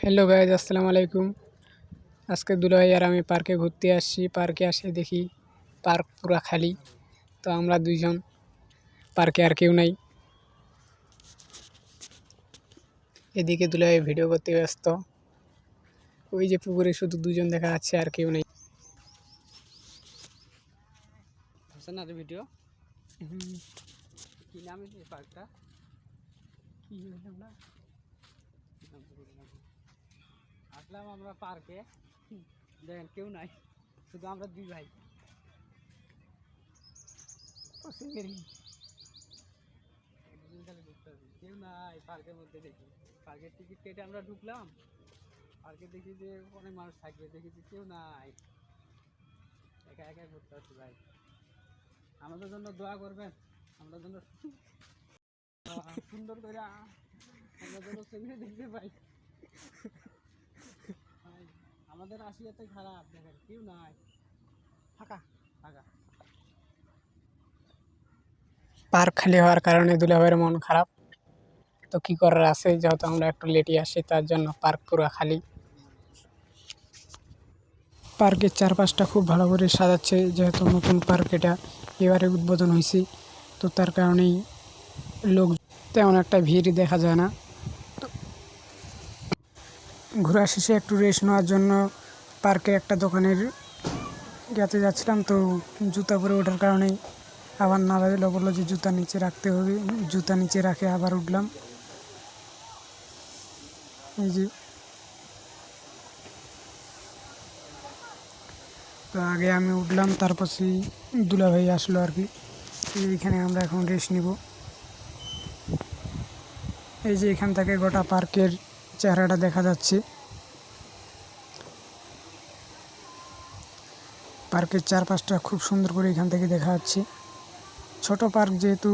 Hello guys, আসসালামু আলাইকুম। আজকে দুলাভাই আর আমি পার্কে ঘুরতে আসছি। পার্কে আসে দেখি পার্ক পুরা খালি। তো আমরা দুইজন, পার্কে আর কেউ নাই। এদিকে দুলাভাই ভিডিও করতে ব্যস্ত। ওই যে পুকুরে শুধু দুজন দেখা যাচ্ছে, আর কেউ নেই। ভিডিও কি নাম পার্কটা কি আসলাম আমরা পার্কে, দেখেন কেউ নাই, শুধু আমরা দুই ভাই। কেউ নাই পার্কের মধ্যে। দেখি পার্কের টিকিট কেটে আমরা ঢুকলাম, পার্কে দেখি যে অনেক মানুষ থাকবে, দেখি যে কেউ নাই, একা একা ঘুরতে আসছি ভাই। আমাদের জন্য দোয়া করবেন, আমরা জন্য সুন্দর করে আমরা যেন ছবি দেখতে পাই। আমাদের আসিয়াতে খারাপ, দেখেন কেউ নাই, ফাঁকা ফাঁকা। পার্ক খালি হওয়ার কারণে দুলাভাইয়ের মন খারাপ। তো কী করার আছে, যেহেতু আমরা একটু লেটে আসি, তার জন্য পার্ক পুরো খালি। পার্কের চারপাশটা খুব ভালো করে সাজাচ্ছে, যেহেতু নতুন পার্ক এটা এবারে উদ্বোধন হয়েছে। তো তার কারণেই লোক তেমন একটা ভিড় দেখা যায় না। ঘোরা শেষে একটু রেস্ট নেওয়ার জন্য পার্কের একটা দোকানের যাতে যাচ্ছিলাম, তো জুতা পরে ওঠার কারণেই আবার না বললো যে জুতা নিচে রাখতে হবে। জুতা নিচে রাখে আবার উঠলাম। এই যে তো আগে আমি উঠলাম, তারপর সেই দুলাভাই আসলো আর কি। এইখানে আমরা এখন রেস্ট নিব। এই যে এখান থেকে গোটা পার্কের চেহারাটা দেখা যাচ্ছে। পার্কের চারপাশটা খুব সুন্দর করে এখান থেকে দেখা যাচ্ছে। ছোট পার্ক যেহেতু